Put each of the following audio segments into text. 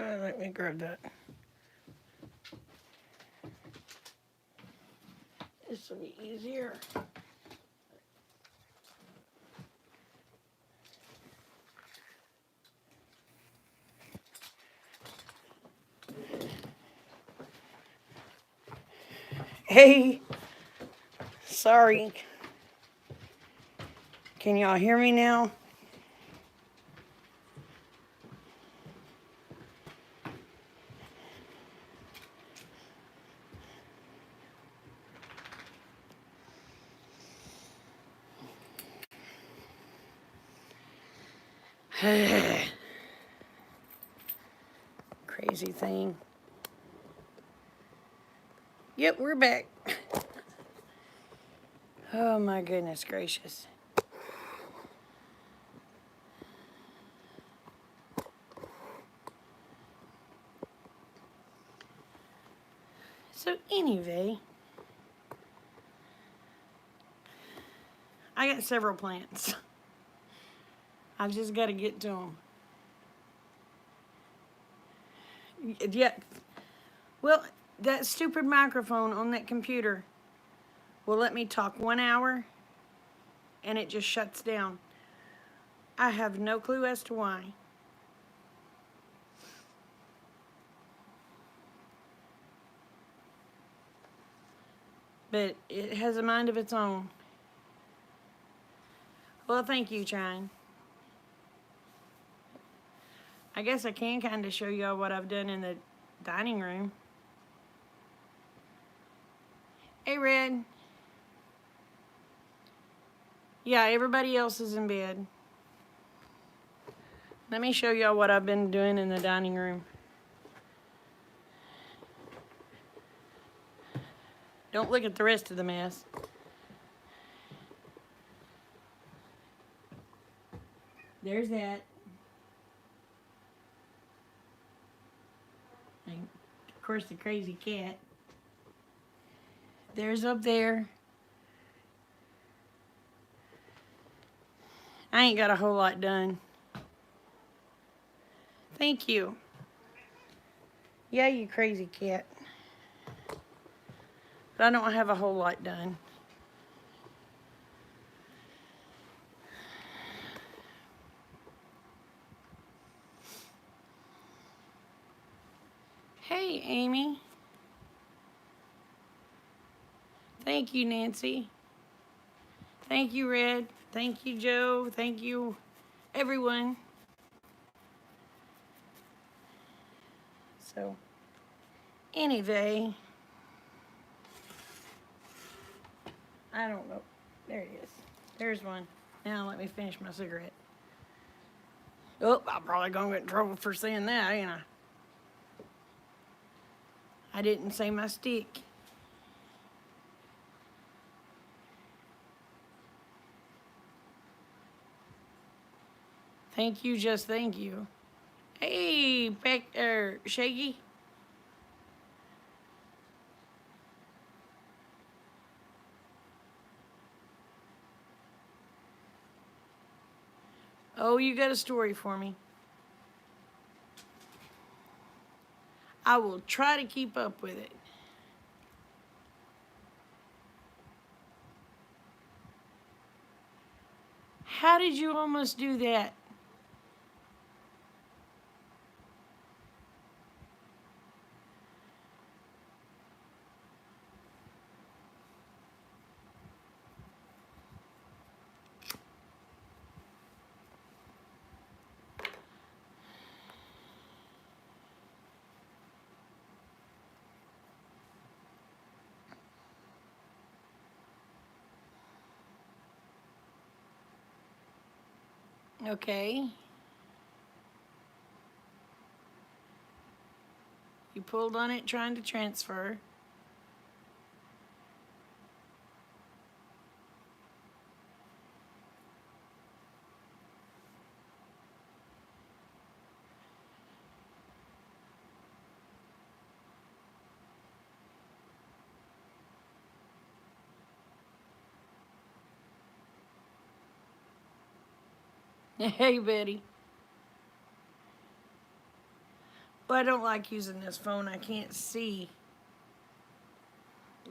Let me grab that. This will be easier. Hey, sorry. Can y'all hear me now? Crazy thing. Yep, we're back. Oh my goodness gracious. So anyway, I got several plants. I just got to get to them. Yeah. Well, that stupid microphone on that computer will let me talk 1 hour and it just shuts down. I have no clue as to why. But it has a mind of its own. Well, thank you, Chine. I guess I can kind of show y'all what I've done in the dining room. Hey, Red. Yeah, everybody else is in bed. Let me show y'all what I've been doing in the dining room. Don't look at the rest of the mess. There's that. And of course, the crazy cat. There's up there. I ain't got a whole lot done. Thank you. Yeah, you crazy cat. But I don't have a whole lot done. Hey, Amy. Thank you, Nancy. Thank you, Red. Thank you, Joe. Thank you, everyone. So, anyway, I don't know. There it is. There's one. Now let me finish my cigarette. Oh, I'm probably gonna get in trouble for saying that, ain't I? I didn't say my stick. Thank you, just thank you. Hey, Shaggy. Oh, you got a story for me. I will try to keep up with it. How did you almost do that? Okay. You pulled on it trying to transfer. Hey, Betty. Well, I don't like using this phone. I can't see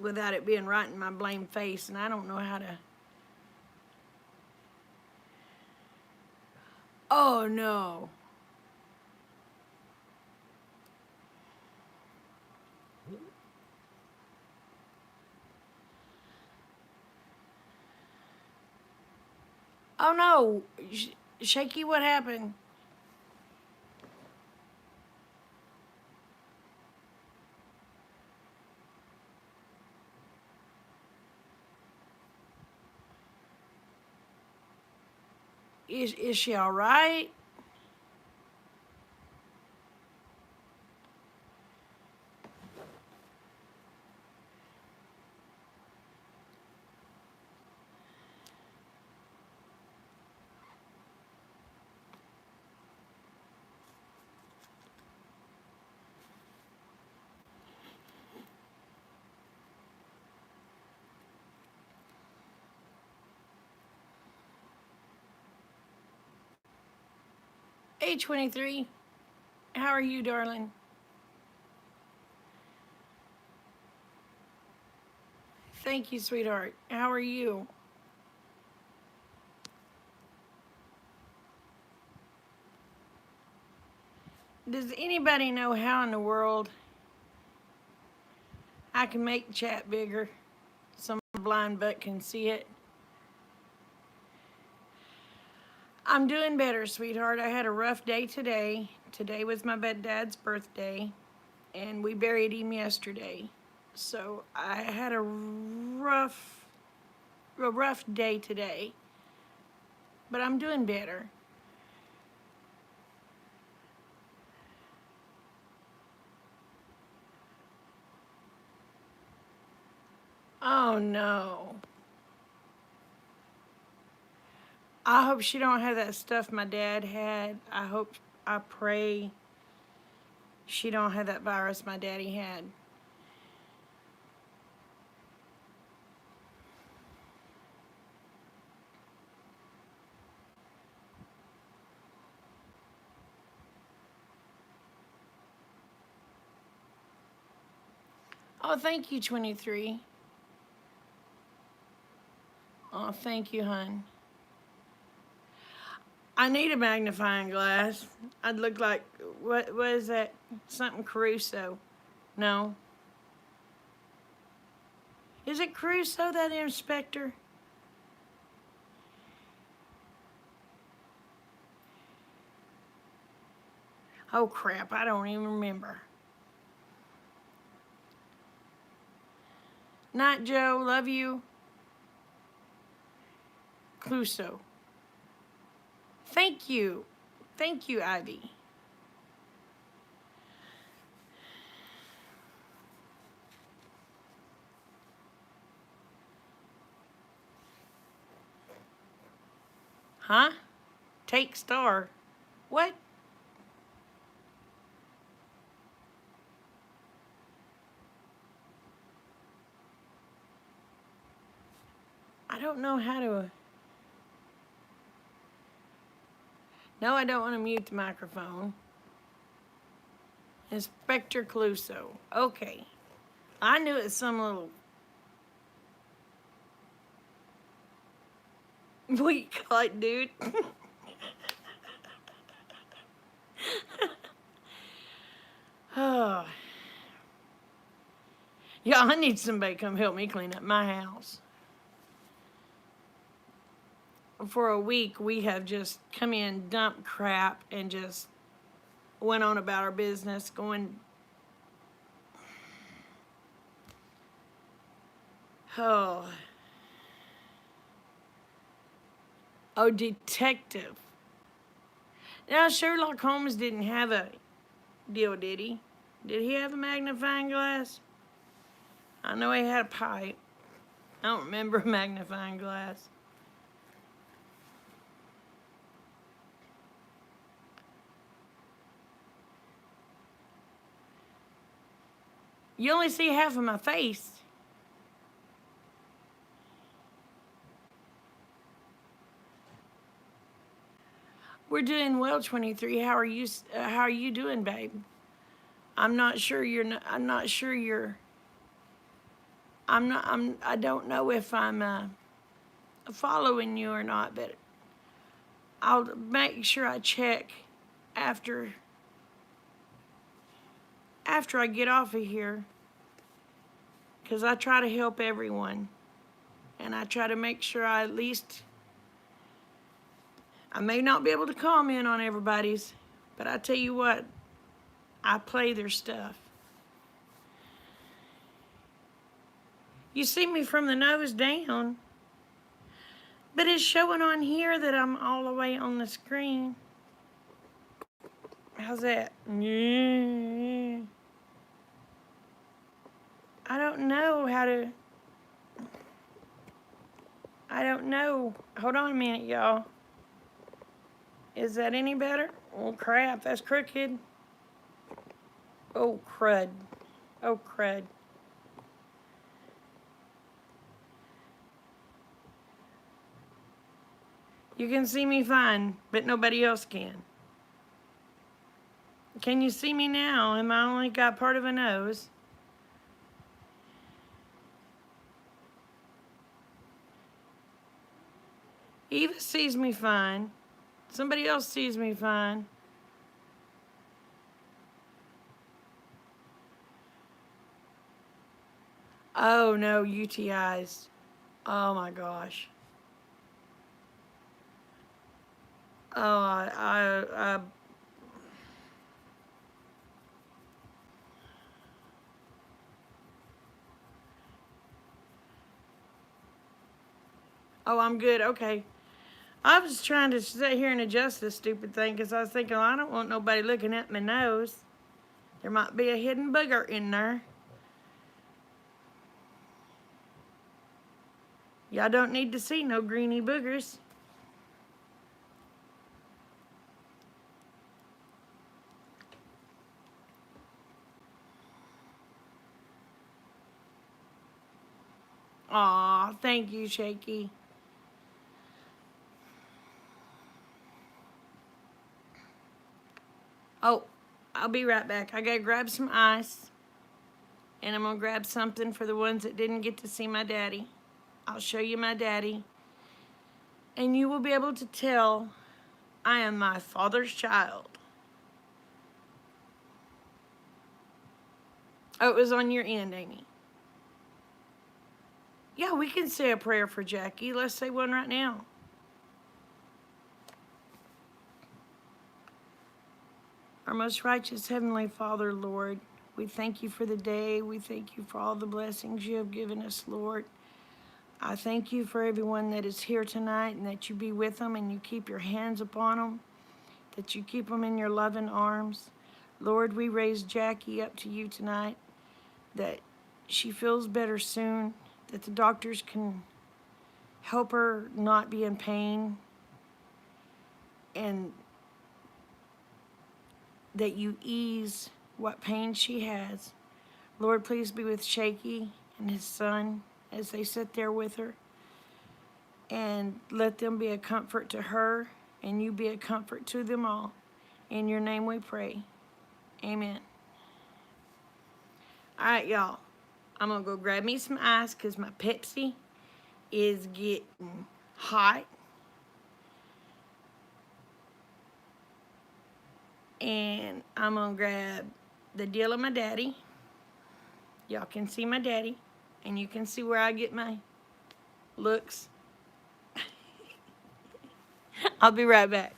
without it being right in my blame face, and I don't know how to. Oh no. Oh no. Shaky, what happened? Is she all right? A23, how are you, darling? Thank you, sweetheart. How are you? Does anybody know how in the world I can make the chat bigger so my blind butt can see it? I'm doing better, sweetheart. I had a rough day today. Today was my dad's birthday, and we buried him yesterday. So I had a rough day today, but I'm doing better. Oh no. I hope she don't have that stuff my dad had. I pray she don't have that virus my daddy had. Oh, thank you, 23. Oh, thank you, hon. I need a magnifying glass. I'd look like, what is that? Something Crusoe. No. Is it Crusoe, that inspector? Oh crap, I don't even remember. Night, Joe. Love you. Crusoe. Thank you. Thank you, Ivy. Huh? Take star. What? I don't know how to. No, I don't want to mute the microphone. Inspector Clouseau. Okay. I knew it was some little weak like dude. Oh. Yeah, I need somebody to come help me clean up my house. For a week, we have just come in, dumped crap, and just went on about our business, going, oh, oh, detective. Now, Sherlock Holmes didn't have a deal, did he? Did he have a magnifying glass? I know he had a pipe. I don't remember a magnifying glass. You only see half of my face. We're doing well, 23. How are you doing, babe? I'm not sure you're not, I'm not sure you're, I'm not, I don't know if I'm following you or not, but I'll make sure I check after I get off of here, because I try to help everyone, and I try to make sure I at least, I may not be able to comment on everybody's, but I tell you what, I play their stuff. You see me from the nose down, but it's showing on here that I'm all the way on the screen. How's that? Yeah. I don't know how to, I don't know. Hold on a minute, y'all. Is that any better? Oh, crap, that's crooked. Oh, crud. Oh, crud. You can see me fine, but nobody else can. Can you see me now? Am I only got part of a nose? Eva sees me fine. Somebody else sees me fine. Oh no, UTIs. Oh my gosh. Oh, oh, I'm good. Okay. I was trying to sit here and adjust this stupid thing because I was thinking, well, I don't want nobody looking at my nose. There might be a hidden booger in there. Y'all don't need to see no greeny boogers. Aw, thank you, Shaky. Oh, I'll be right back. I gotta grab some ice. And I'm gonna grab something for the ones that didn't get to see my daddy. I'll show you my daddy. And you will be able to tell I am my father's child. Oh, it was on your end, Amy. Yeah, we can say a prayer for Jackie. Let's say one right now. Our most righteous Heavenly Father, Lord, we thank you for the day. We thank you for all the blessings you have given us, Lord. I thank you for everyone that is here tonight, and that you be with them and you keep your hands upon them, that you keep them in your loving arms. Lord, we raise Jackie up to you tonight, that she feels better soon, that the doctors can help her not be in pain, and that you ease what pain she has. Lord, please be with Shaky and his son as they sit there with her, and let them be a comfort to her, and you be a comfort to them all. In your name we pray. Amen. All right, y'all. I'm going to go grab me some ice because my Pepsi is getting hot. And I'm going to grab the deal of my daddy. Y'all can see my daddy. And you can see where I get my looks. I'll be right back.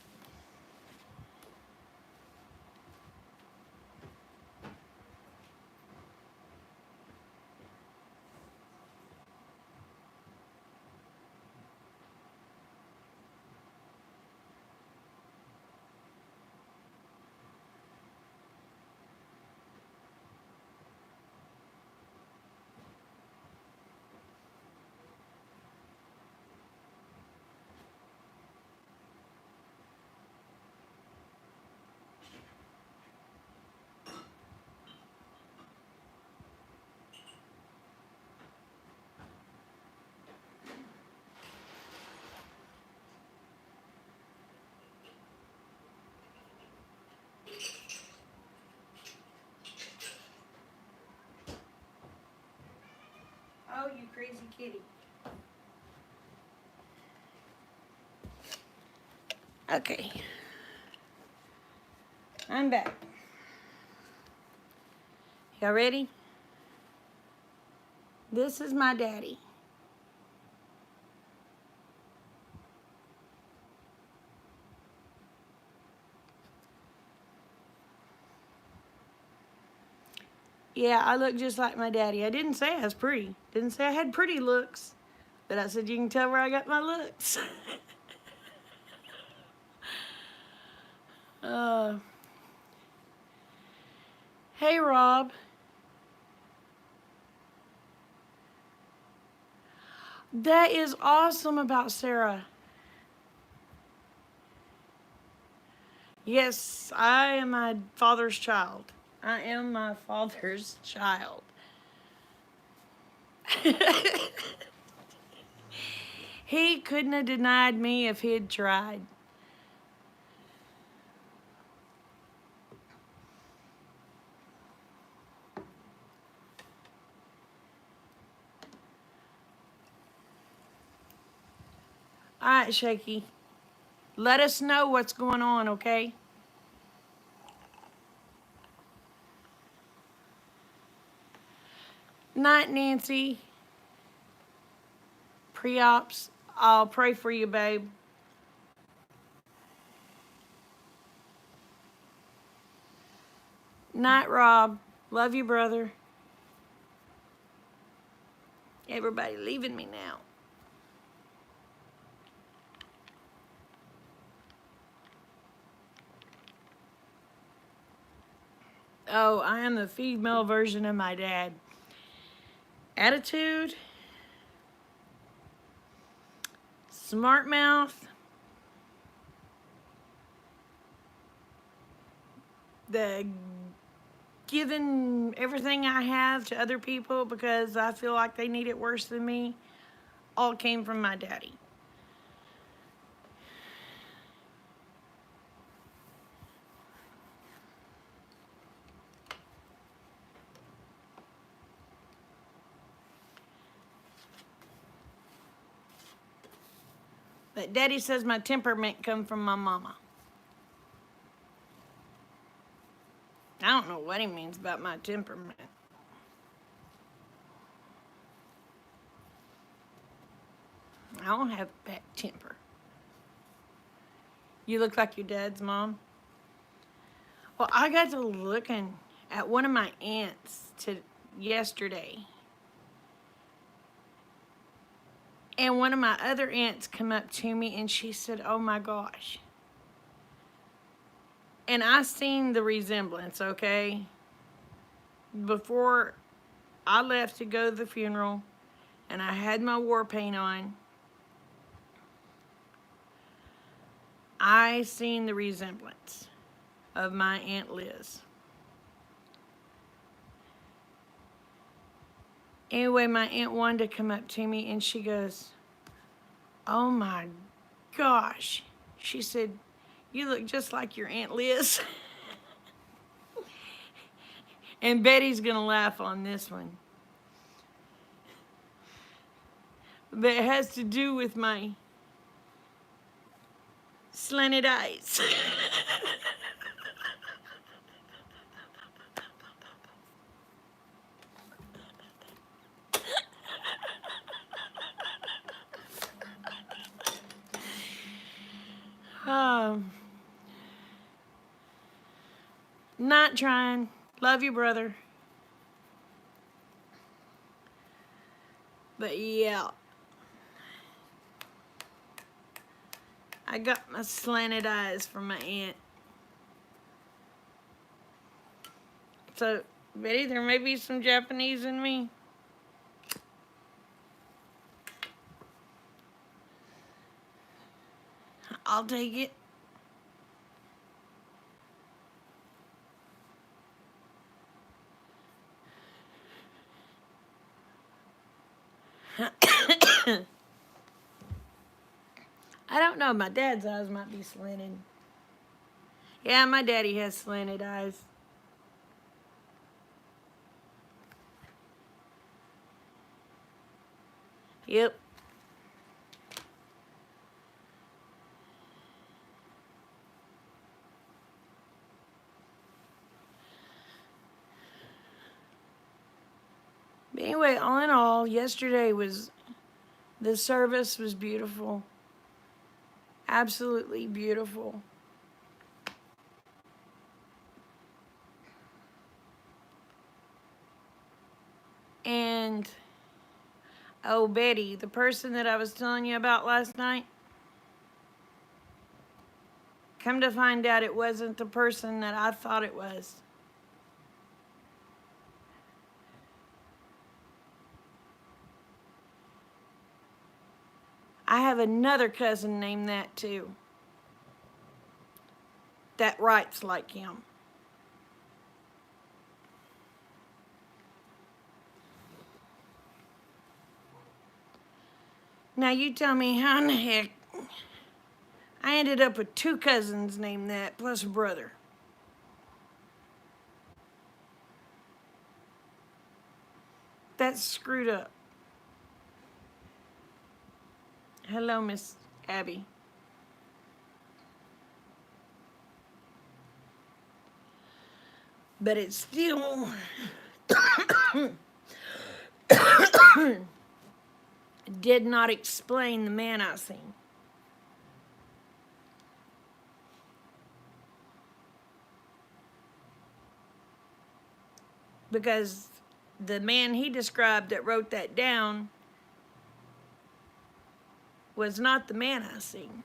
Oh, you crazy kitty. Okay. I'm back. Y'all ready? This is my daddy. Yeah, I look just like my daddy. I didn't say I was pretty. Didn't say I had pretty looks. But I said you can tell where I got my looks. uh, hey, Rob. That is awesome about Sarah. Yes, I am my father's child. I am my father's child. He couldn't have denied me if he'd tried. All right, Shaky. Let us know what's going on, okay? Night, Nancy. Pre-ops. I'll pray for you, babe. Night, Rob. Love you, brother. Everybody leaving me now. Oh, I am the female version of my dad. Attitude. Smart mouth. The giving everything I have to other people because I feel like they need it worse than me, all came from my daddy. But daddy says my temperament come from my mama. I don't know what he means about my temperament. I don't have a bad temper. You look like your dad's mom. Well, I got to looking at one of my aunts yesterday. And one of my other aunts come up to me and she said, oh my gosh. And I seen the resemblance, okay? Before I left to go to the funeral and I had my war paint on, I seen the resemblance of my Aunt Liz. Anyway, my Aunt Wanda come up to me and she goes, oh my gosh. She said, you look just like your Aunt Liz. And Betty's gonna laugh on this one. But it has to do with my slanted eyes. Not trying. Love you, brother. But yeah. I got my slanted eyes from my aunt. So, Betty, there may be some Japanese in me. I'll take it. I don't know. My dad's eyes might be slanted. Yeah, my daddy has slanted eyes. Yep. But anyway, all in all, yesterday was, the service was beautiful. Absolutely beautiful. And, oh, Betty, the person that I was telling you about last night, come to find out it wasn't the person that I thought it was. I have another cousin named that too, that writes like him. Now you tell me how in the heck I ended up with two cousins named that, plus a brother. That's screwed up. Hello, Miss Abby. But it still did not explain the man I seen. Because the man he described that wrote that down was not the man I seen.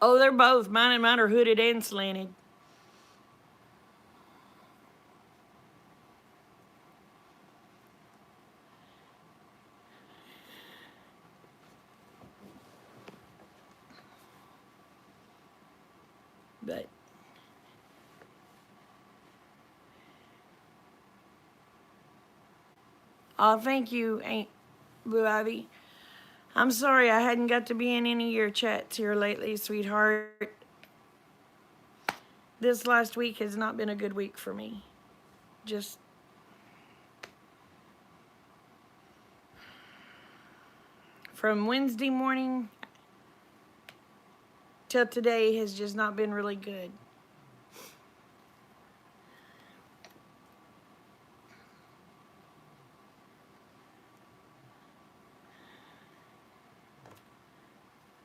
Oh, they're both. Mine are hooded and slanted. But oh, thank you, Aunt Blue Ivy. I'm sorry I hadn't got to be in any of your chats here lately, sweetheart. This last week has not been a good week for me. Just from Wednesday morning till today has just not been really good.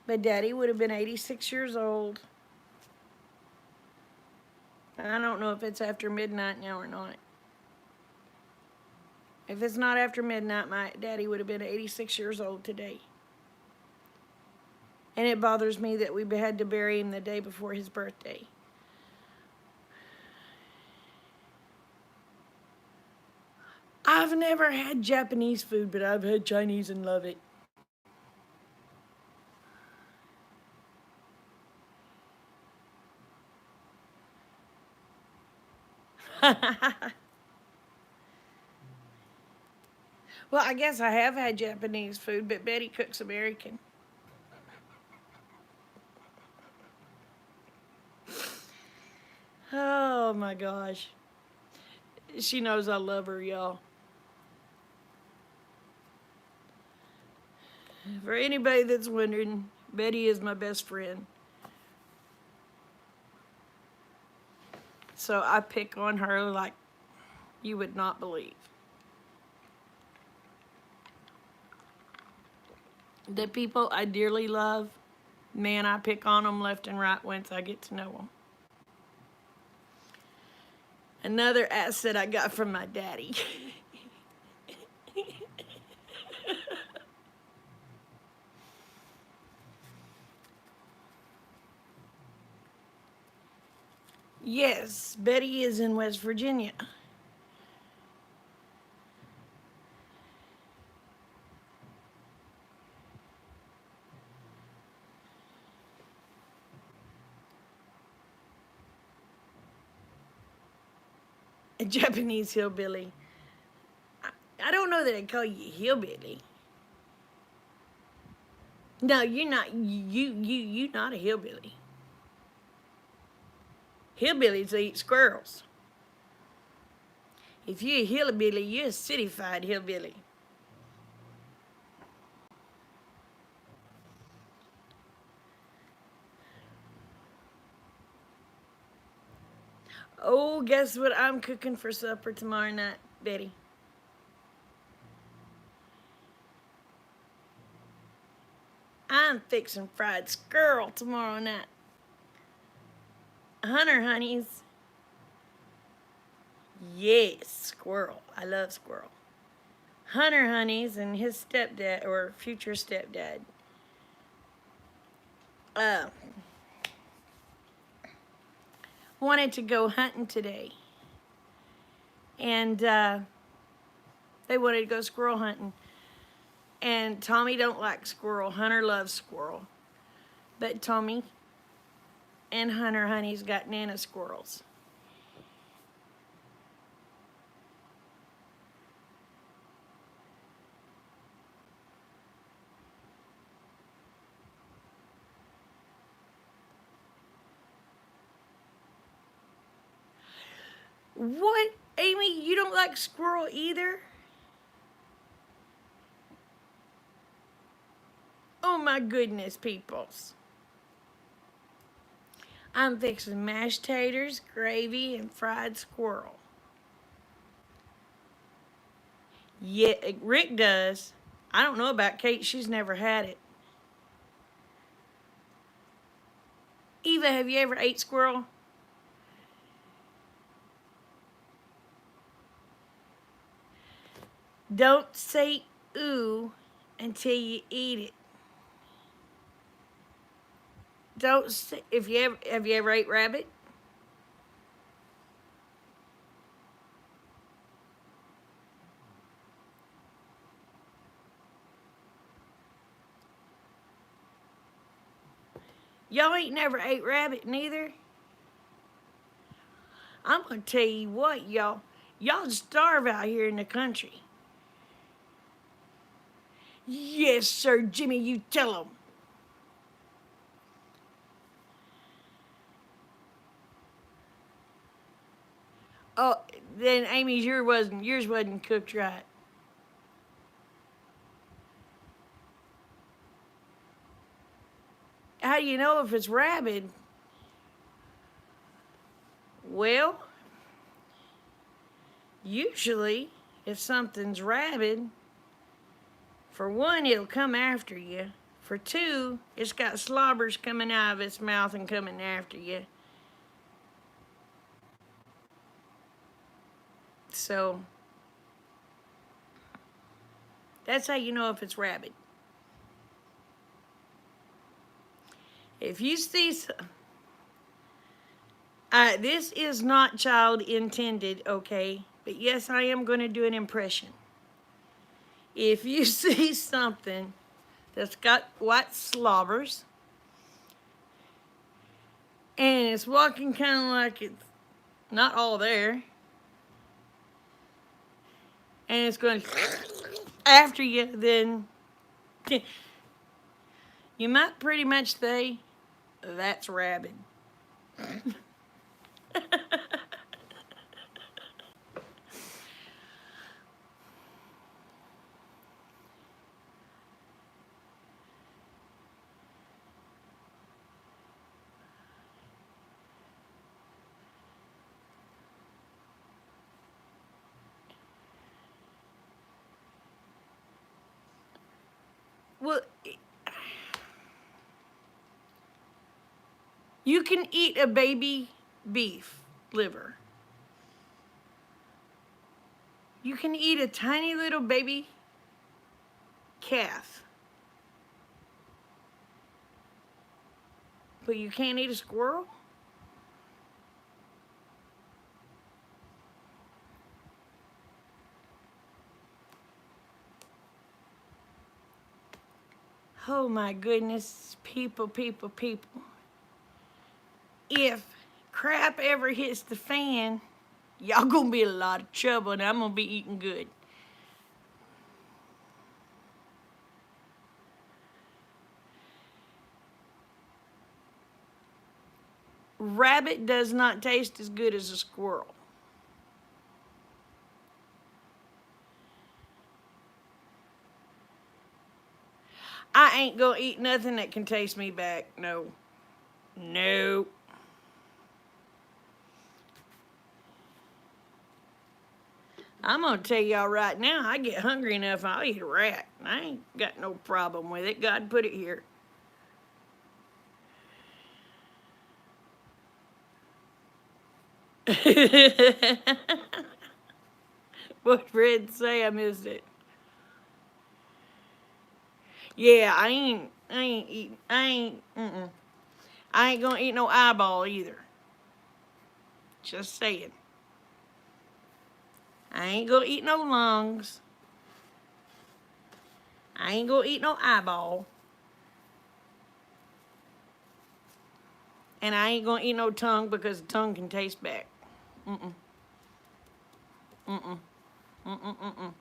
But Daddy would have been 86 years old. I don't know if it's after midnight now or not. If it's not after midnight, my daddy would have been 86 years old today. And it bothers me that we had to bury him the day before his birthday. I've never had Japanese food, but I've had Chinese and love it. Well, I guess I have had Japanese food, but Betty cooks American. Oh my gosh. She knows I love her, y'all. For anybody that's wondering, Betty is my best friend. So I pick on her like you would not believe. The people I dearly love, man, I pick on them left and right once I get to know them. Another asset I got from my daddy. Yes, Betty is in West Virginia. A Japanese hillbilly. I don't know that I'd call you a hillbilly. No, you're not. You not a hillbilly. Hillbillies eat squirrels. If you're a hillbilly, you're a cityfied hillbilly. Oh, guess what I'm cooking for supper tomorrow night, Betty? I'm fixing fried squirrel tomorrow night. Hunter honeys. Yes, squirrel. I love squirrel. Hunter honeys and his stepdad, or future stepdad, uh, wanted to go hunting today. And they wanted to go squirrel hunting. And Tommy don't like squirrel. Hunter loves squirrel. But Tommy and Hunter honeys got Nana squirrels. What? Amy, you don't like squirrel either? Oh my goodness, peoples. I'm fixing mashed taters, gravy, and fried squirrel. Yeah, Rick does. I don't know about Kate. She's never had it. Eva, have you ever ate squirrel? Don't say ooh until you eat it. Don't say, if you ever have you ever ate rabbit? Y'all ain't never ate rabbit neither. I'm gonna tell you what, y'all starve out here in the country. Yes, sir, Jimmy, you tell 'em. Oh, then Amy's yours wasn't cooked right. How do you know if it's rabid? Well, usually if something's rabid, for one, it'll come after you. For two, it's got slobbers coming out of its mouth and coming after you. So that's how you know if it's rabid. If you see, this is not child intended, okay? But yes, I am going to do an impression. If you see something that's got white slobbers and it's walking kind of like it's not all there, and it's going after you, then you might pretty much say that's rabid. Well, you can eat a baby beef liver. You can eat a tiny little baby calf. But you can't eat a squirrel? Oh my goodness, people. If crap ever hits the fan, y'all gonna be in a lot of trouble and I'm gonna be eating good. Rabbit does not taste as good as a squirrel. I ain't gonna eat nothing that can taste me back. No. No. I'm gonna tell y'all right now, I get hungry enough, I'll eat a rat. I ain't got no problem with it. God put it here. What Fred say? I missed it. Yeah, I ain't eating, I ain't gonna eat no eyeball either. Just saying. I ain't gonna eat no lungs. I ain't gonna eat no eyeball. And I ain't gonna eat no tongue because the tongue can taste bad. Mm-mm. Mm-mm. Mm-mm. Mm-mm.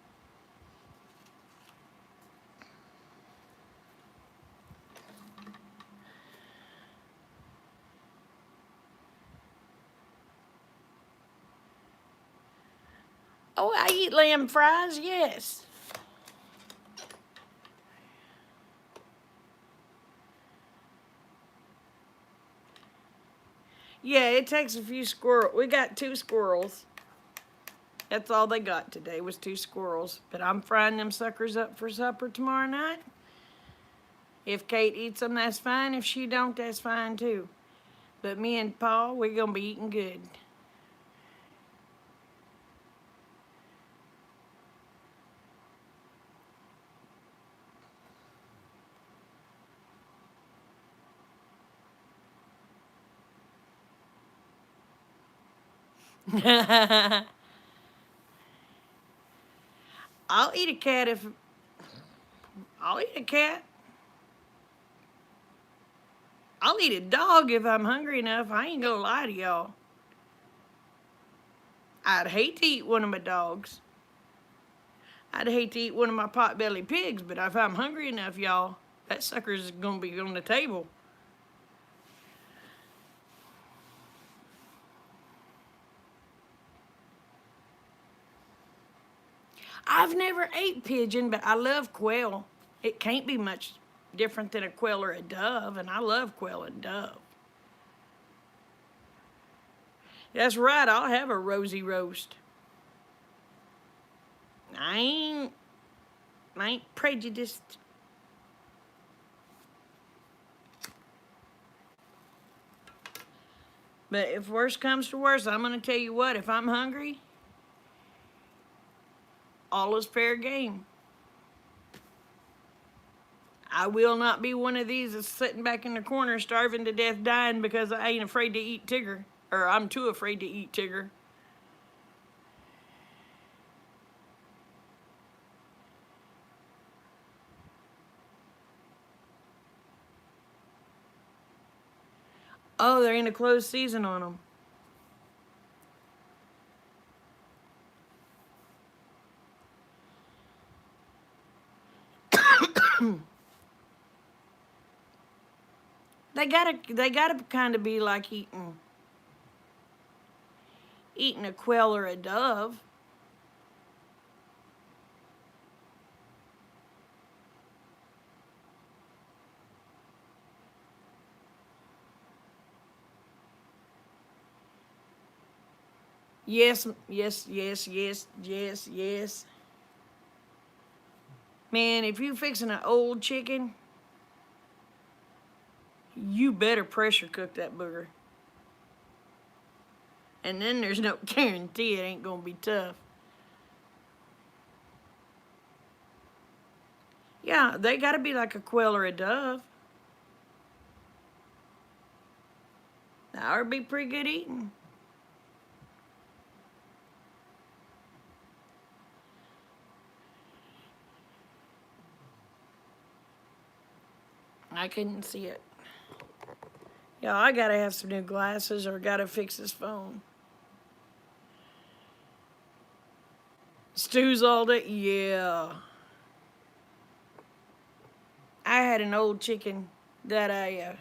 Oh, I eat lamb fries, yes. Yeah, it takes a few squirrels. We got 2 squirrels. That's all they got today was 2 squirrels. But I'm frying them suckers up for supper tomorrow night. If Kate eats them, that's fine. If she don't, that's fine too. But me and Paul, we're gonna be eating good. I'll eat a cat if I'll eat a cat. I'll eat a dog if I'm hungry enough. I ain't gonna lie to y'all. I'd hate to eat one of my dogs. I'd hate to eat one of my pot-bellied pigs, but if I'm hungry enough, y'all, that sucker's gonna be on the table. I've never ate pigeon, but I love quail. It can't be much different than a quail or a dove, and I love quail and dove. That's right, I'll have a rosy roast. I ain't, I ain't prejudiced. But if worse comes to worse, I'm gonna tell you what, if I'm hungry, all is fair game. I will not be one of these that's sitting back in the corner starving to death dying because I ain't afraid to eat Tigger. Or I'm too afraid to eat Tigger. Oh, they're in a closed season on them. They gotta kind of be like eating a quail or a dove. Yes, yes, yes, yes, yes, yes. Man, if you fixing an old chicken, you better pressure cook that booger. And then there's no guarantee it ain't gonna be tough. Yeah, they gotta be like a quail or a dove. That would be pretty good eating. I couldn't see it. Yeah, I gotta have some new glasses or gotta fix this phone. Stews all day? Yeah. I had an old chicken that I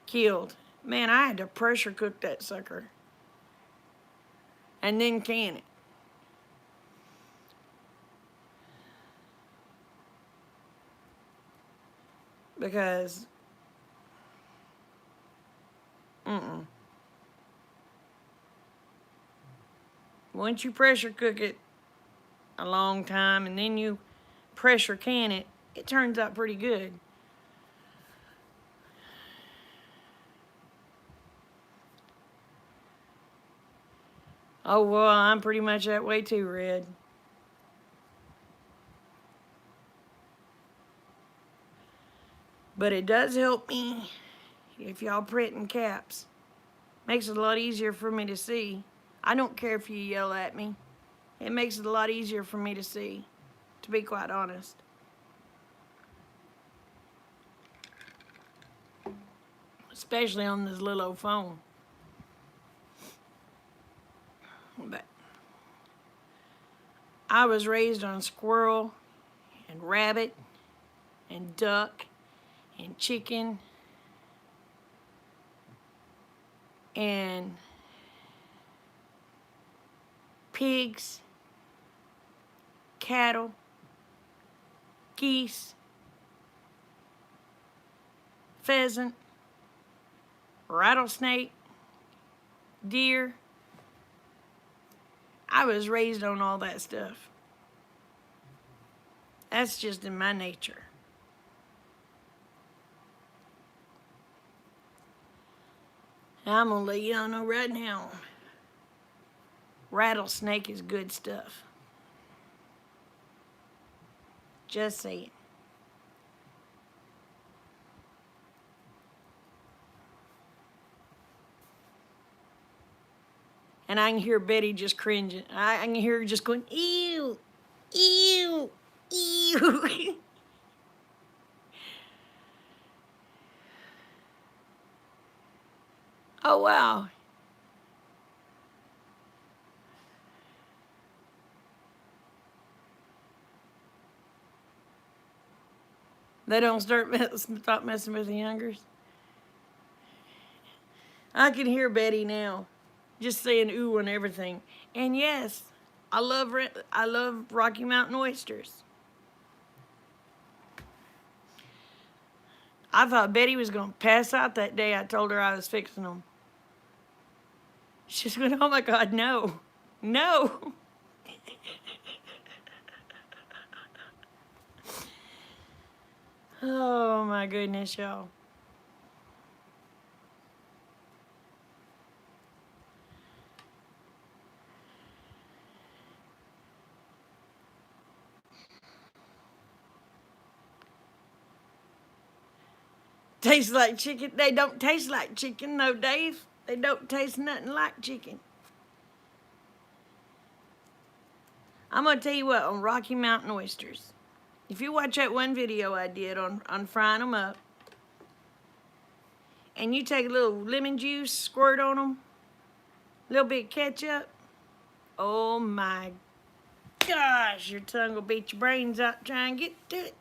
killed. Man, I had to pressure cook that sucker and then can it. Because, once you pressure cook it a long time and then you pressure can it, it turns out pretty good. Oh, well, I'm pretty much that way too, Red. But it does help me if y'all printing caps. Makes it a lot easier for me to see. I don't care if you yell at me. It makes it a lot easier for me to see, to be quite honest. Especially on this little old phone. But I was raised on squirrel and rabbit and duck and chicken and pigs, cattle, geese, pheasant, rattlesnake, deer. I was raised on all that stuff. That's just in my nature. I'm gonna let y'all know right now, rattlesnake is good stuff. Just saying. And I can hear Betty just cringing. I can hear her just going, ew, ew, ew. Oh, wow. They don't stop messing with the youngers. I can hear Betty now, just saying ooh and everything. And yes, I love Rocky Mountain oysters. I thought Betty was gonna pass out that day I told her I was fixing them. She's going, oh my God, no, no. Oh my goodness, y'all. Taste like chicken. They don't taste like chicken, no, Dave. They don't taste nothing like chicken. I'm going to tell you what, on Rocky Mountain oysters, if you watch that one video I did on frying them up, and you take a little lemon juice, squirt on them, a little bit of ketchup, oh my gosh, your tongue will beat your brains out trying to get to it.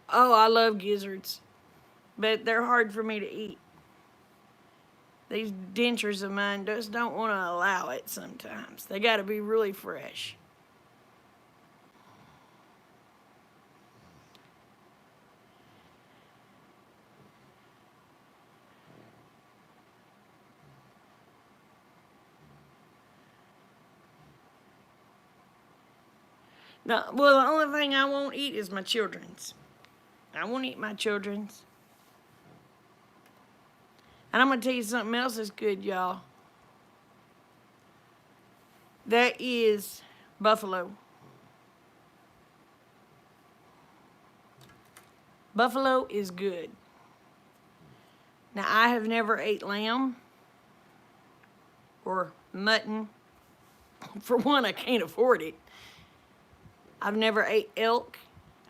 Oh, I love gizzards, but they're hard for me to eat. These dentures of mine just don't want to allow it sometimes. They got to be really fresh. No, well, the only thing I won't eat is my children's. I won't eat my children's. And I'm going to tell you something else that's good, y'all. That is buffalo. Buffalo is good. Now, I have never ate lamb or mutton. For one, I can't afford it. I've never ate elk.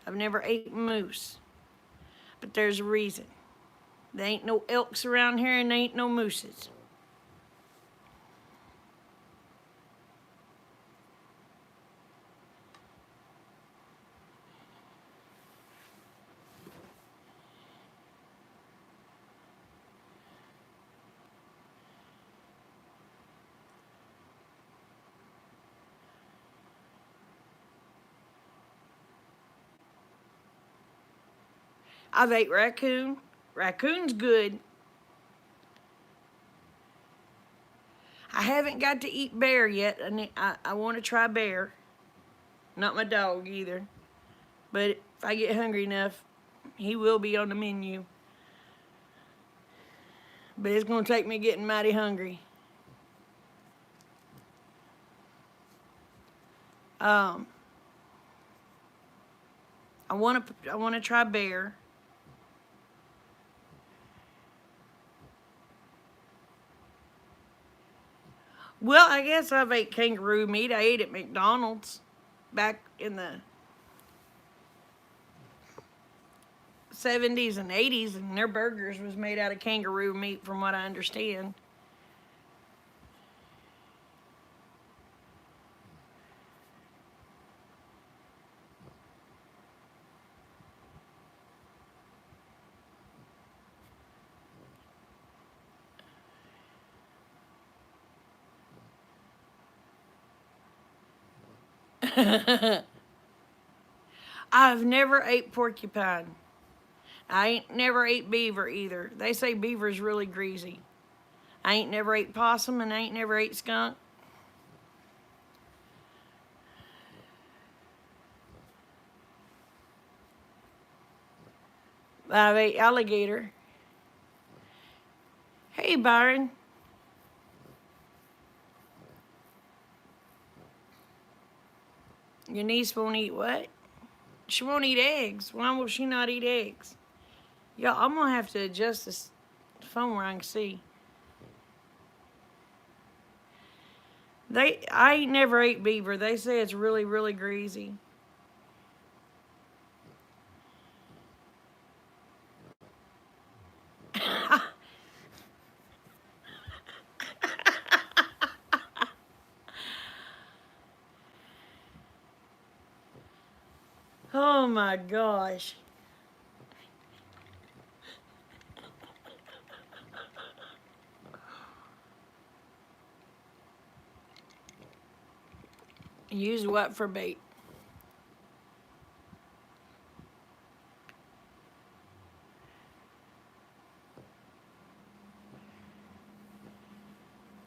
I've never ate moose. But there's a reason. There ain't no elks around here and there ain't no mooses. I've ate raccoon. Raccoon's good. I haven't got to eat bear yet. I want to try bear. Not my dog either. But if I get hungry enough, he will be on the menu. But it's going to take me getting mighty hungry. I want to try bear. Well, I guess I've ate kangaroo meat. I ate at McDonald's back in the 70s and 80s, and their burgers was made out of kangaroo meat from what I understand. I've never ate porcupine. I ain't never ate beaver either. They say beaver's really greasy. I ain't never ate possum and I ain't never ate skunk. But I've ate alligator. Hey, Byron. Your niece won't eat what? She won't eat eggs. Why will she not eat eggs? Y'all, I'm going to have to adjust this phone where I can see. I ain't never ate beaver. They say it's really, really greasy. Oh my gosh. Use what for bait?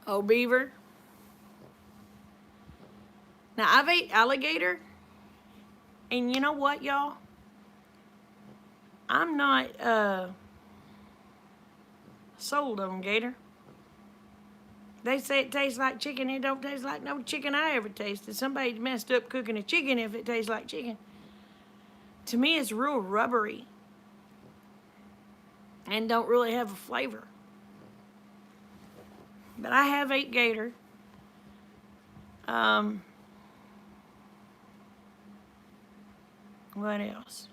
Oh, beaver. Now, I've ate alligator. And you know what, y'all? I'm not sold on gator. They say it tastes like chicken. It don't taste like no chicken I ever tasted. Somebody messed up cooking a chicken if it tastes like chicken. To me, it's real rubbery and don't really have a flavor. But I have ate gator. What else?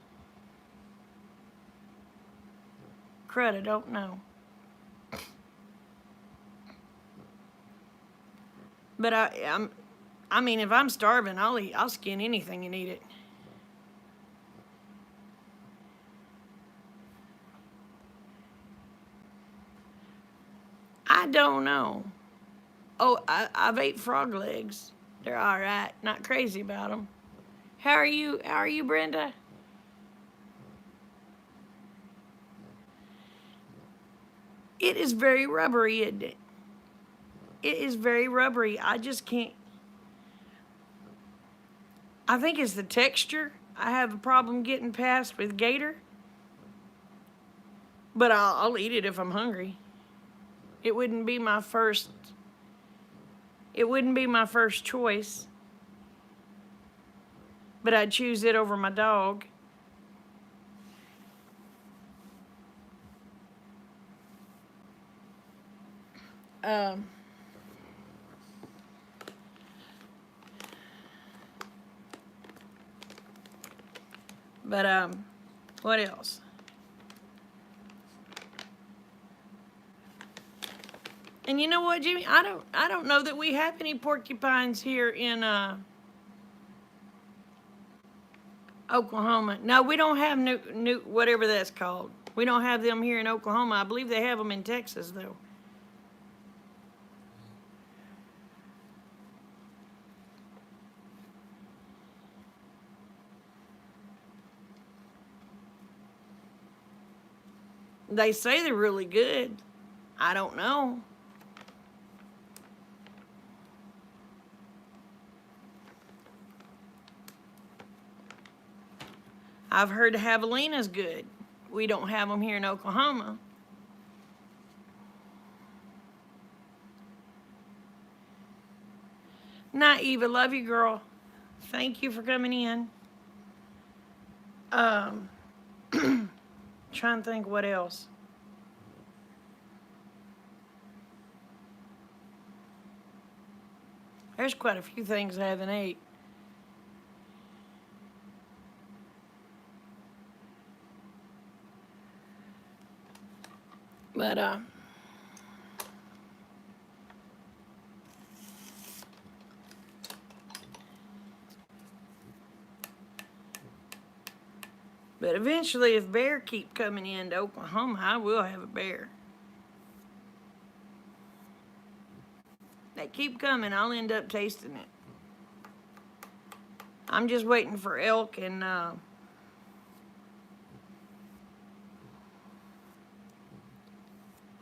Crud, I don't know. But I mean, if I'm starving, I'll skin anything and eat it. I don't know. Oh, I've ate frog legs. They're all right. Not crazy about them. How are you? How are you, Brenda? It is very rubbery, isn't it? It is very rubbery. I just can't. I think it's the texture. I have a problem getting past with gator. But I'll eat it if I'm hungry. It wouldn't be my first. It wouldn't be my first choice. But I'd choose it over my dog. Um, but what else? And you know what, Jimmy? I don't know that we have any porcupines here in Oklahoma. No, we don't have new whatever that's called. We don't have them here in Oklahoma. I believe they have them in Texas though. They say they're really good. I don't know. I've heard Javelina's good. We don't have them here in Oklahoma. Night, Eva. Love you, girl. Thank you for coming in. Trying to think what else. There's quite a few things I haven't ate. But eventually, if bear keep coming into Oklahoma, I will have a bear. They keep coming, I'll end up tasting it. I'm just waiting for elk and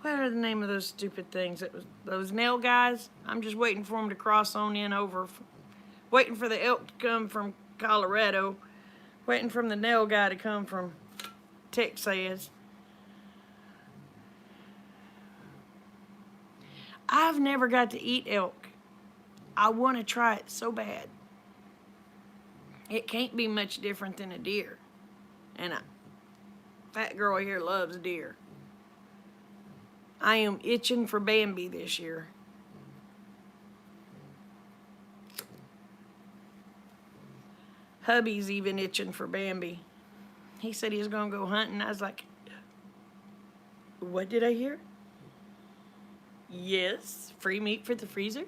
what are the name of those stupid things? It was those nail guys. I'm just waiting for them to cross on in over. Waiting for the elk to come from Colorado. Waiting for the nail guy to come from Texas. I've never got to eat elk. I want to try it so bad. It can't be much different than a deer. And a fat girl here loves deer. I am itching for Bambi this year. Hubby's even itching for Bambi. He said he was going to go hunting. I was like, what did I hear? Yes, free meat for the freezer.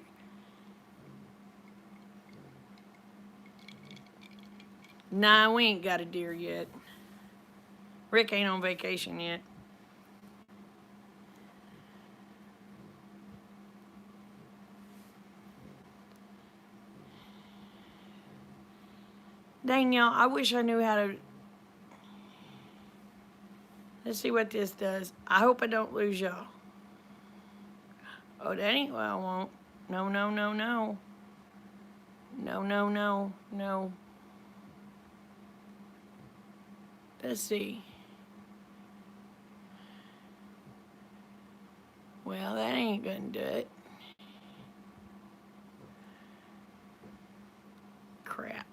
Nah, we ain't got a deer yet. Rick ain't on vacation yet. Dang, y'all, I wish I knew how to... Let's see what this does. I hope I don't lose y'all. Oh, that ain't what I want. No, no, no, no. No, no, no, no. Let's see. Well, that ain't gonna do it. Crap.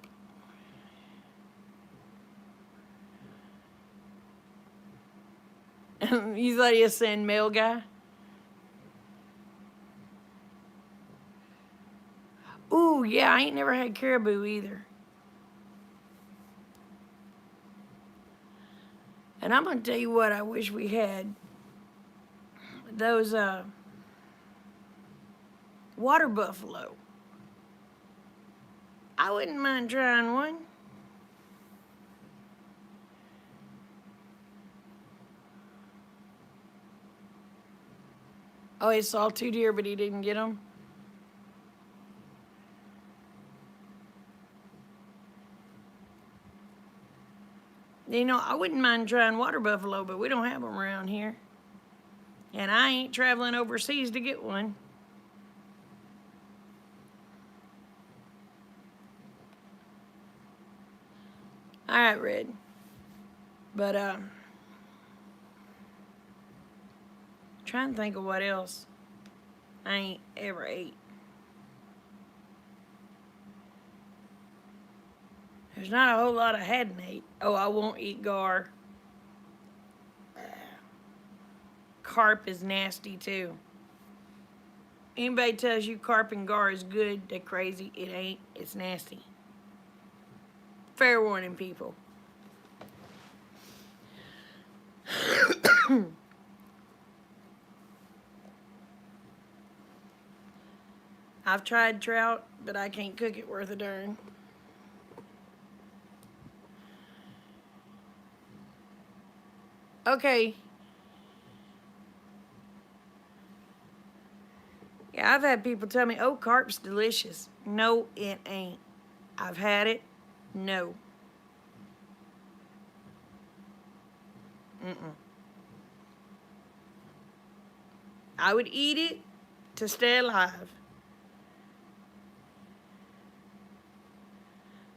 You thought he was saying mail guy? Ooh, yeah, I ain't never had caribou either. And I'm gonna tell you what I wish we had. Those water buffalo. I wouldn't mind trying one. Oh, he saw 2 deer, but he didn't get them. You know, I wouldn't mind trying water buffalo, but we don't have them around here. And I ain't traveling overseas to get one. All right, Red. But trying to think of what else I ain't ever ate. There's not a whole lot I hadn't ate. Oh, I won't eat gar. Carp is nasty too. Anybody tells you carp and gar is good, they're crazy. It ain't. It's nasty. Fair warning, people. I've tried trout, but I can't cook it worth a darn. Okay. Yeah, I've had people tell me, oh, carp's delicious. No, it ain't. I've had it. No. Mm-mm. I would eat it to stay alive.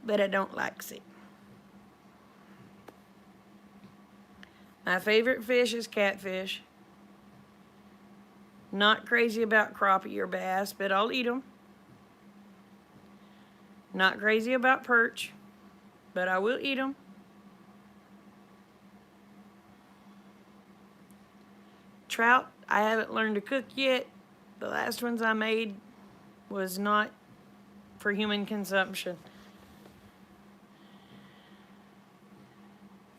But I don't like it. My favorite fish is catfish. Not crazy about crappie or bass, but I'll eat them. Not crazy about perch, but I will eat them. Trout, I haven't learned to cook yet. The last ones I made was not for human consumption.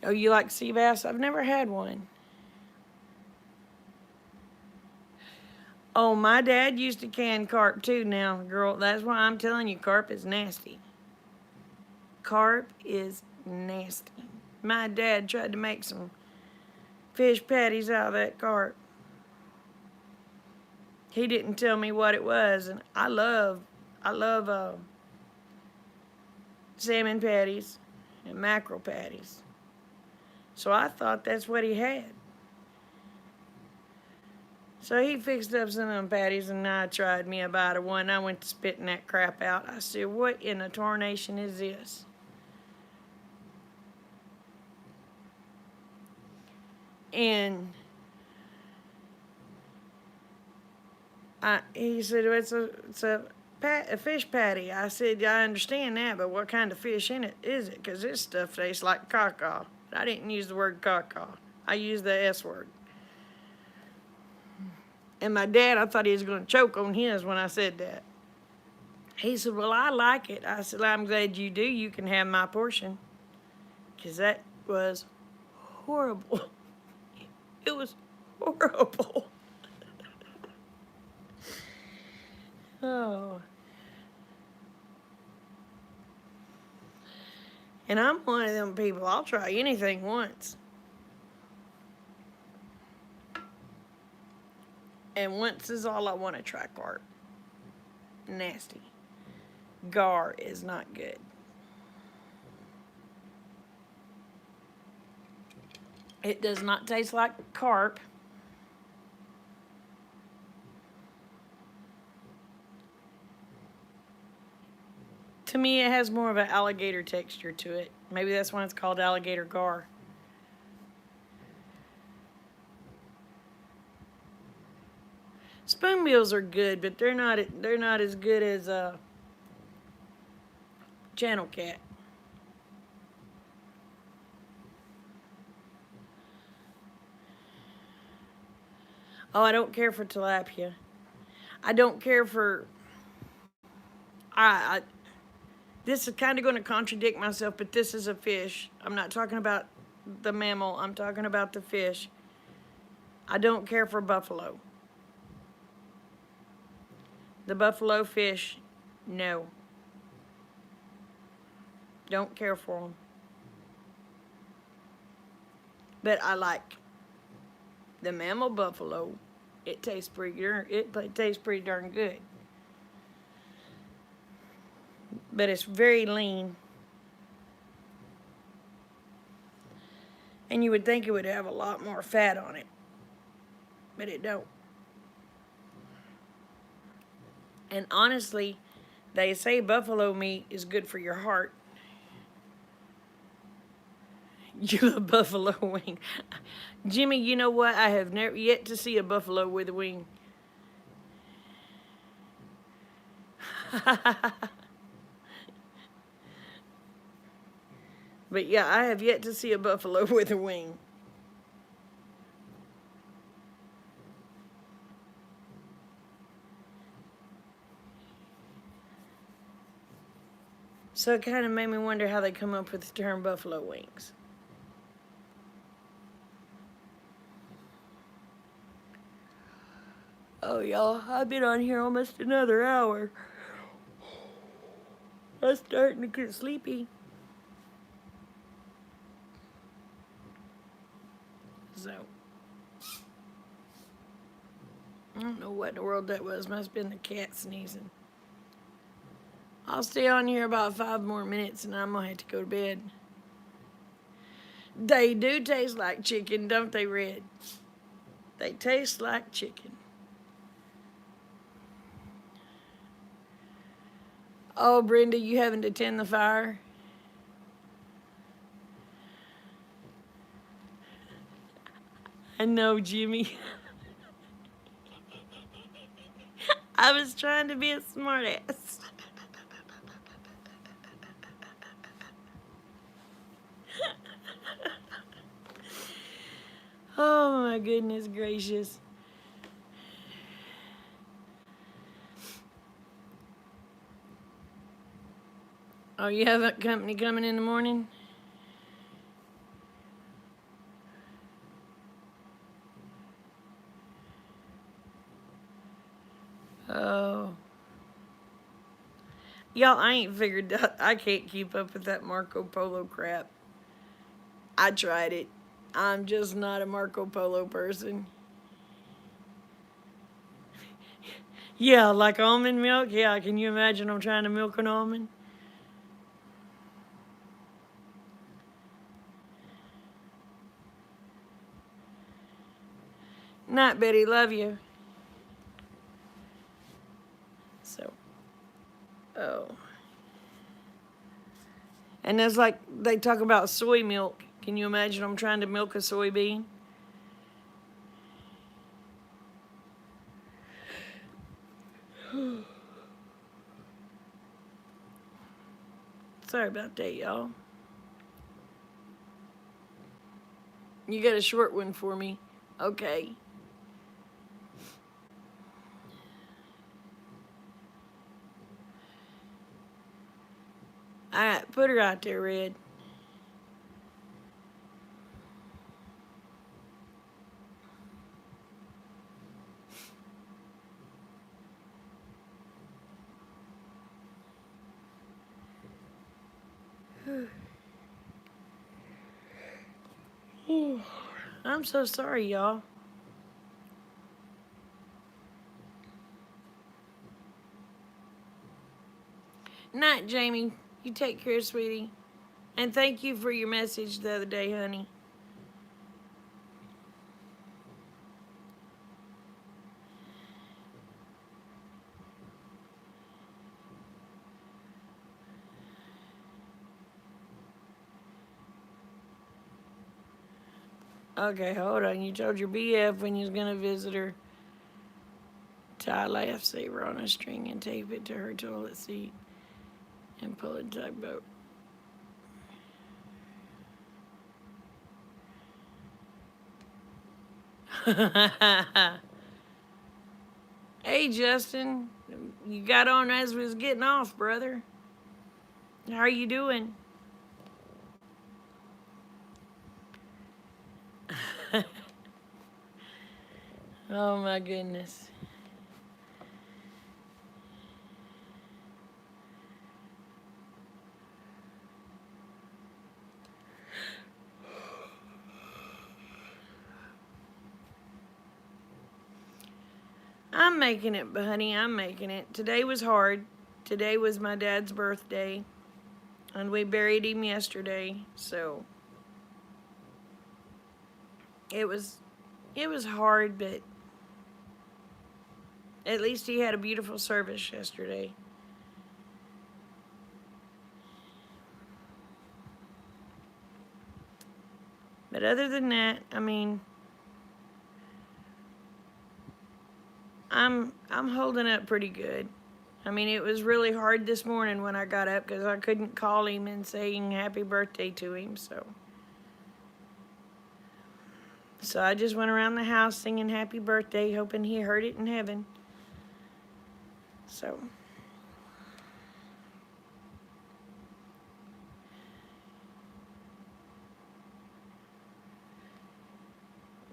Oh, you like sea bass? I've never had one. Oh, my dad used to can carp too now, girl. That's why I'm telling you, carp is nasty. Carp is nasty. My dad tried to make some fish patties out of that carp. He didn't tell me what it was, and I love salmon patties and mackerel patties. So I thought that's what he had. So he fixed up some of them patties, and I tried me a bite of one. I went to spitting that crap out. I said, what in the tarnation is this? And he said, well, it's a fish patty. I said, I understand that, but what kind of fish in it is it? Because this stuff tastes like caca. I didn't use the word caca. I used the S word. And my dad, I thought he was going to choke on his when I said that. He said, well, I like it. I said, I'm glad you do. You can have my portion. Because that was horrible. It was horrible. Oh. And I'm one of them people, I'll try anything once. And once is all I want to try carp. Nasty. Gar is not good. It does not taste like carp. To me, it has more of an alligator texture to it. Maybe that's why it's called alligator gar. Spoonbills are good, but they're not as good as channel cat. Oh, I don't care for tilapia. I don't care for. This is kind of going to contradict myself, but this is a fish. I'm not talking about the mammal. I'm talking about the fish. I don't care for buffalo. The buffalo fish, no. Don't care for them. But I like the mammal buffalo. It tastes pretty darn good. But it's very lean. And you would think it would have a lot more fat on it. But it don't. And honestly, they say buffalo meat is good for your heart. You a buffalo wing. Jimmy, you know what? I have never yet to see a buffalo with a wing. But yeah, I have yet to see a buffalo with a wing. So it kind of made me wonder how they come up with the term buffalo wings. Oh, y'all, I've been on here almost another hour. I'm starting to get sleepy. So, I don't know what in the world that was. Must have been the cat sneezing. I'll stay on here about 5 more minutes and I'm going to have to go to bed. They do taste like chicken, don't they, Red? They taste like chicken. Oh, Brenda, you having to tend the fire? I know, Jimmy. I was trying to be a smartass. Oh my goodness gracious. Oh, you have a company coming in the morning? Oh. Y'all, I ain't figured out. I can't keep up with that Marco Polo crap. I tried it. I'm just not a Marco Polo person. Yeah, like almond milk. Yeah, can you imagine I'm trying to milk an almond? Night, Betty. Love you. So, oh. And it's like they talk about soy milk. Can you imagine I'm trying to milk a soybean? Sorry about that, y'all. You got a short one for me. Okay. All right, put her out there, Red. I'm so sorry, y'all. Night, Jamie. You take care, sweetie. And thank you for your message the other day, honey. Okay, hold on. You told your BF when you was gonna visit her. Tie lifesaver on a string and tape it to her toilet seat and pull a tugboat. Hey, Justin. You got on as we was getting off, brother. How are you doing? Oh my goodness. I'm making it, honey. I'm making it. Today was hard. Today was my dad's birthday, and we buried him yesterday. So it was hard, but at least he had a beautiful service yesterday. But other than that, I mean, I'm holding up pretty good. I mean, it was really hard this morning when I got up because I couldn't call him and saying happy birthday to him. So I just went around the house singing happy birthday, hoping he heard it in heaven. So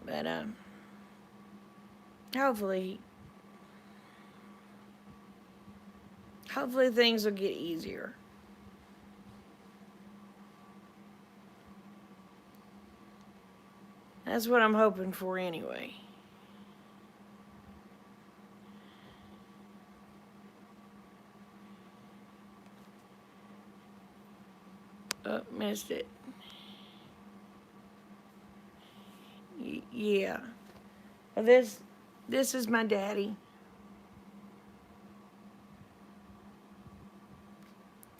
but hopefully things will get easier. That's what I'm hoping for anyway. Oh, missed it. Yeah. This is my daddy.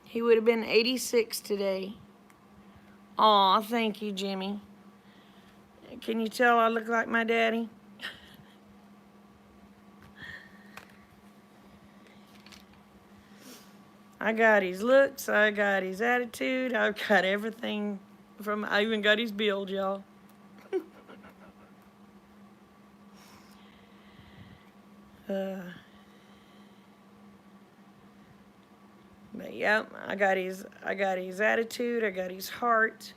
He would have been 86 today. Aw, thank you, Jimmy. Can you tell I look like my daddy? I got his looks, I got his attitude, I've got everything I even got his build, y'all. But yep, I got his attitude, I got his heart,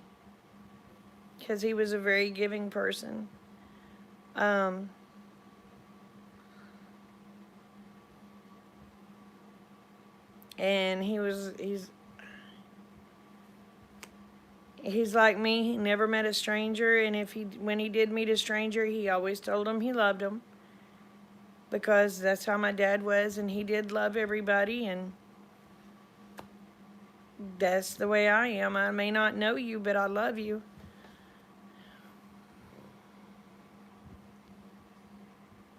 because he was a very giving person. And he's like me. He never met a stranger, and when he did meet a stranger, he always told them he loved them, because that's how my dad was, and he did love everybody, and that's the way I am. I may not know you, but I love you.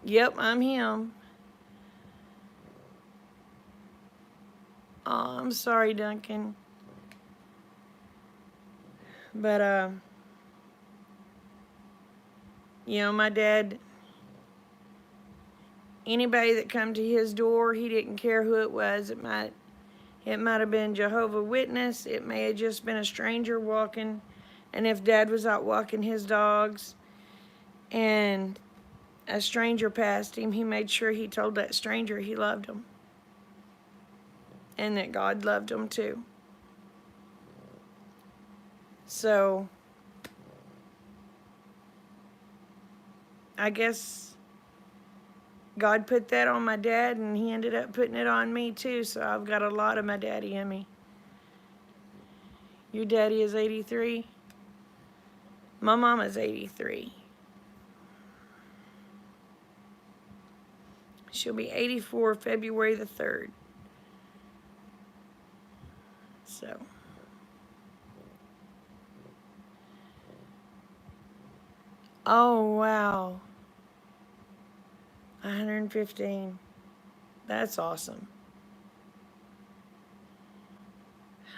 Yep, I'm him. Oh, I'm sorry, Duncan. But, my dad, anybody that come to his door, he didn't care who it was. It might have been Jehovah's Witness. It may have just been a stranger walking. And if Dad was out walking his dogs and a stranger passed him, he made sure he told that stranger he loved him. And that God loved him too. So, I guess God put that on my dad, and he ended up putting it on me too, so I've got a lot of my daddy in me. Your daddy is 83? My mama's 83. She'll be 84 February the 3rd. So. Oh, wow. 115. That's awesome.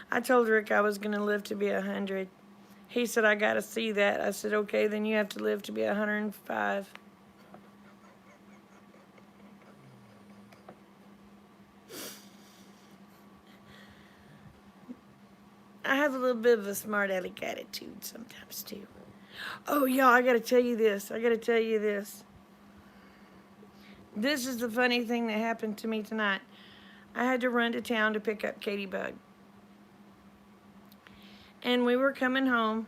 I told Rick I was going to live to be 100. He said, I got to see that. I said, okay, then you have to live to be 105. I have a little bit of a smart aleck attitude sometimes too. Oh, y'all, I got to tell you this. This is the funny thing that happened to me tonight. I had to run to town to pick up Katie Bug. And we were coming home,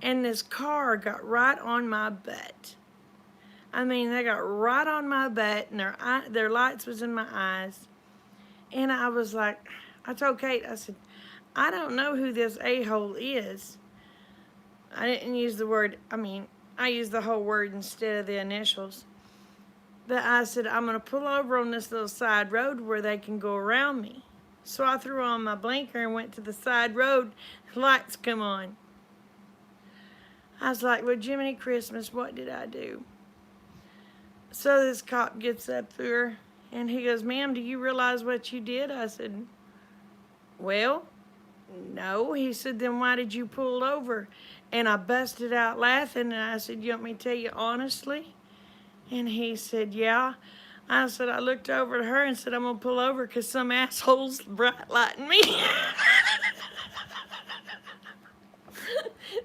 and this car got right on my butt. I mean, they got right on my butt, and their lights was in my eyes. And I was like, I told Kate, I said, I don't know who this a-hole is. I didn't use the word, I used the whole word instead of the initials. But I said, I'm going to pull over on this little side road where they can go around me. So I threw on my blinker and went to the side road. Lights come on. I was like, well, Jiminy Christmas, what did I do? So this cop gets up there, and he goes, ma'am, do you realize what you did? I said, well, no. He said, then why did you pull over? And I busted out laughing, and I said, you want me to tell you honestly? And he said, yeah. I said, I looked over at her and said, I'm going to pull over because some asshole's bright lighting me.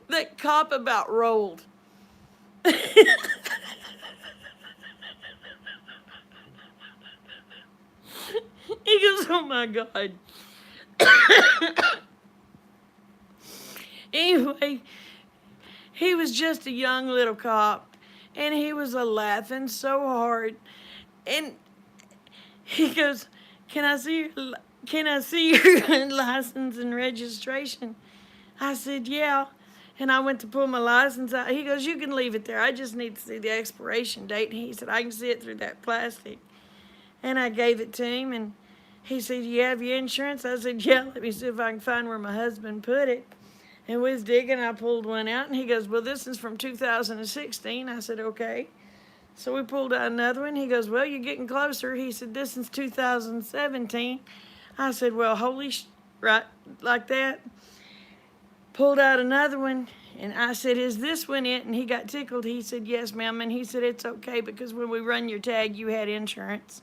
That cop about rolled. He goes, oh my God. Anyway, he was just a young little cop, and he was laughing so hard. And he goes, can I see your license and registration? I said, yeah. And I went to pull my license out. He goes, you can leave it there. I just need to see the expiration date. And he said, I can see it through that plastic. And I gave it to him, and he said, you have your insurance? I said, yeah, let me see if I can find where my husband put it. And we was digging, I pulled one out, and he goes, well, this is from 2016. I said, okay. So we pulled out another one. He goes, well, you're getting closer. He said, this is 2017. I said, well, holy right like that. Pulled out another one, and I said, "Is this one it?" And he got tickled. He said, "Yes, ma'am." And he said, "It's okay because when we run your tag, you had insurance."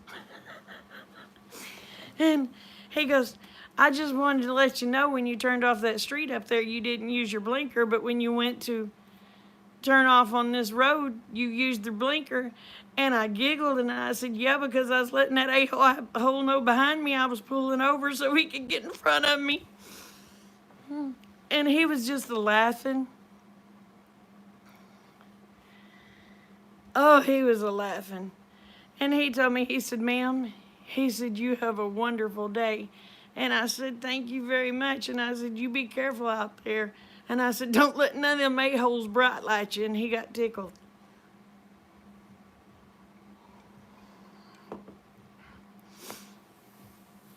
And he goes, "I just wanted to let you know when you turned off that street up there, you didn't use your blinker, but when you went to turn off on this road, you used the blinker." And I giggled and I said, "Yeah, because I was letting that a-hole know behind me I was pulling over so he could get in front of me." And he was just laughing. Oh, he was laughing. And he told me, he said, "Ma'am," he said, "you have a wonderful day." And I said, "Thank you very much." And I said, "You be careful out there." And I said, "Don't let none of them a-holes bright light you." And he got tickled.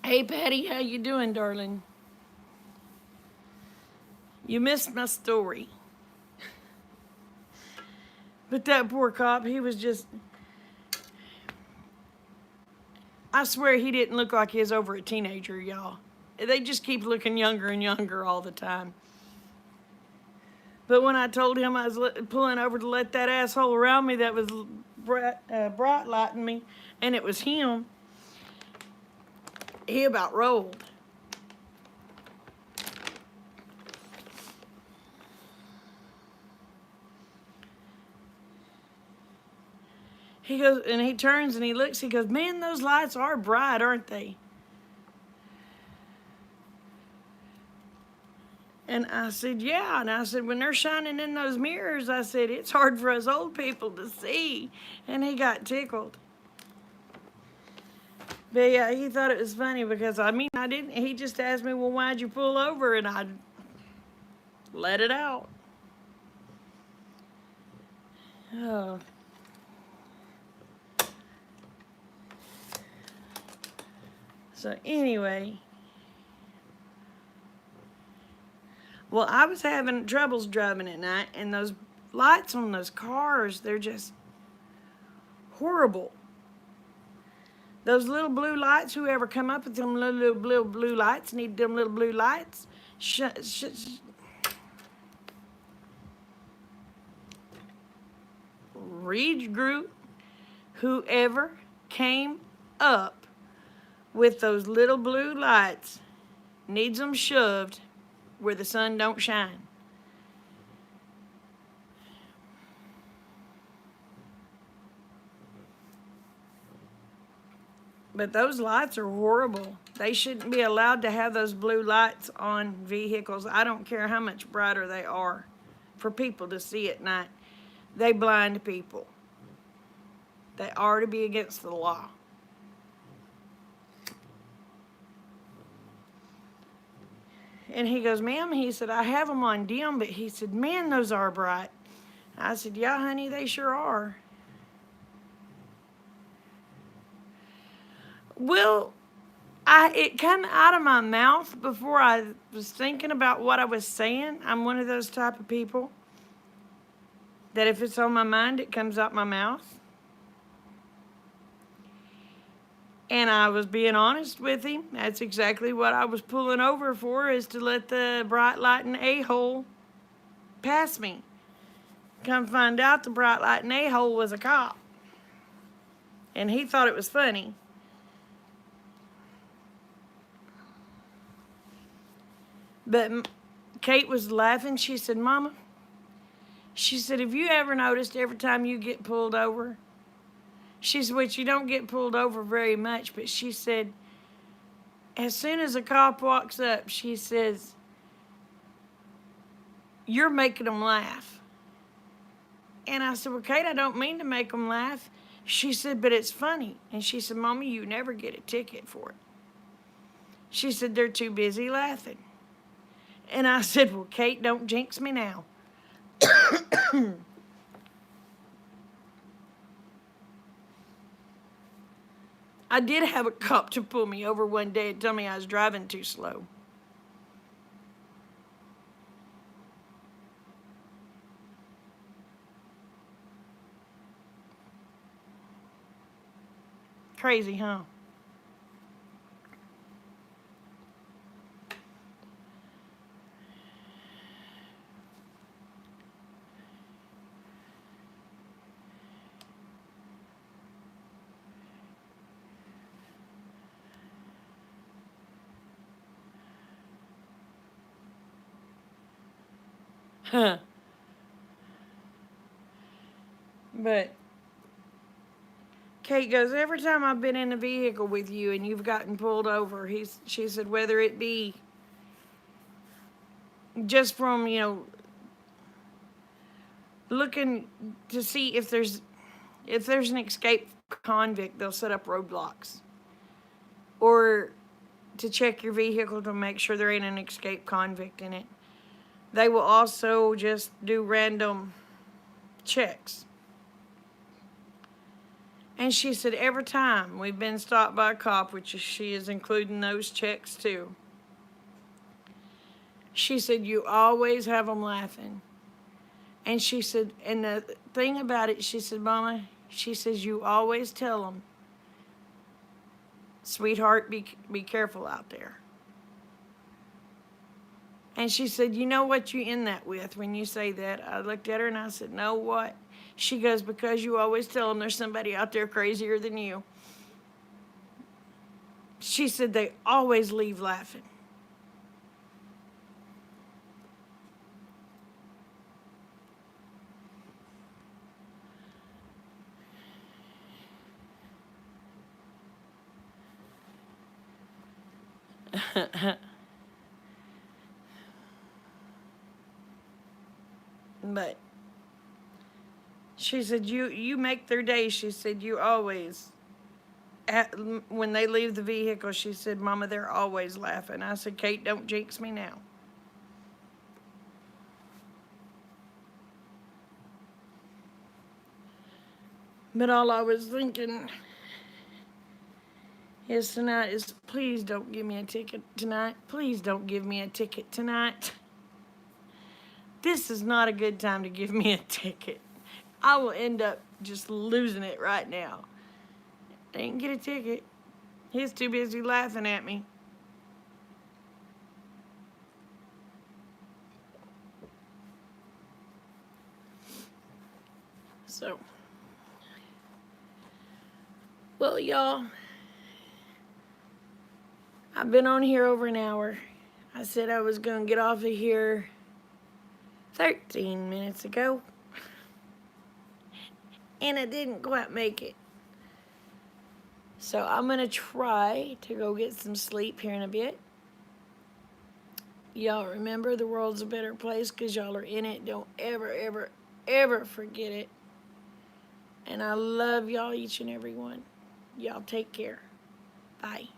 Hey, Patty, how you doing, darling? You missed my story. But that poor cop, he was just, I swear he didn't look like he was over a teenager, y'all. They just keep looking younger and younger all the time. But when I told him I was pulling over to let that asshole around me that was bright lighting me, and it was him, he about rolled. He goes, and he turns and he looks, he goes, "Man, those lights are bright, aren't they?" And I said, "Yeah." And I said, "When they're shining in those mirrors," I said, "it's hard for us old people to see." And he got tickled. But yeah, he thought it was funny because, I mean, I didn't, he just asked me, "Well, why'd you pull over?" And I let it out. Oh. So anyway, well, I was having troubles driving at night, and those lights on those cars, they're just horrible. Those little blue lights, whoever come up with them little blue lights, need them little blue lights. Regroup. Whoever came up with those little blue lights needs them shoved where the sun don't shine. But those lights are horrible. They shouldn't be allowed to have those blue lights on vehicles. I don't care how much brighter they are for people to see at night. They blind people. They are to be against the law. And he goes, "Ma'am," he said, "I have them on dim," but he said, "Man, those are bright." I said, "Yeah, honey, they sure are." Well, it came out of my mouth before I was thinking about what I was saying. I'm one of those type of people that if it's on my mind, it comes out my mouth. And I was being honest with him. That's exactly what I was pulling over for, is to let the bright lighting a-hole pass me. Come find out the bright lighting a-hole was a cop. And he thought it was funny. But Kate was laughing. She said, "Mama," she said, "have you ever noticed every time you get pulled over?" She said, "Which you don't get pulled over very much," but she said, "as soon as a cop walks up," she says, "you're making them laugh." And I said, "Well, Kate, I don't mean to make them laugh." She said, "But it's funny." And she said, "Mommy, you never get a ticket for it." She said, "They're too busy laughing." And I said, "Well, Kate, don't jinx me now." I did have a cop to pull me over one day and tell me I was driving too slow. Crazy, huh? But Kate goes, every time I've been in the vehicle with you and you've gotten pulled over, she said, whether it be just from, looking to see if there's an escaped convict, they'll set up roadblocks. Or to check your vehicle to make sure there ain't an escaped convict in it. They will also just do random checks. And she said every time we've been stopped by a cop, which she is including those checks too, she said you always have them laughing. And she said, and the thing about it, she said, Mama, she says you always tell them, sweetheart, be careful out there. And she said, you know what you end that with when you say that? I looked at her and I said, no, what? She goes, because you always tell them there's somebody out there crazier than you. She said they always leave laughing. But she said, you make their day. She said, you always, when they leave the vehicle, she said, Mama, they're always laughing. I said, Kate, don't jinx me now. But all I was thinking is tonight is, please don't give me a ticket tonight. Please don't give me a ticket tonight. This is not a good time to give me a ticket. I will end up just losing it right now. I didn't get a ticket. He's too busy laughing at me. So, well, y'all, I've been on here over an hour. I said I was going to get off of here 13 minutes ago. And I didn't quite make it. So I'm going to try to go get some sleep here in a bit. Y'all remember the world's a better place because y'all are in it. Don't ever, ever, ever forget it. And I love y'all, each and every one. Y'all take care. Bye.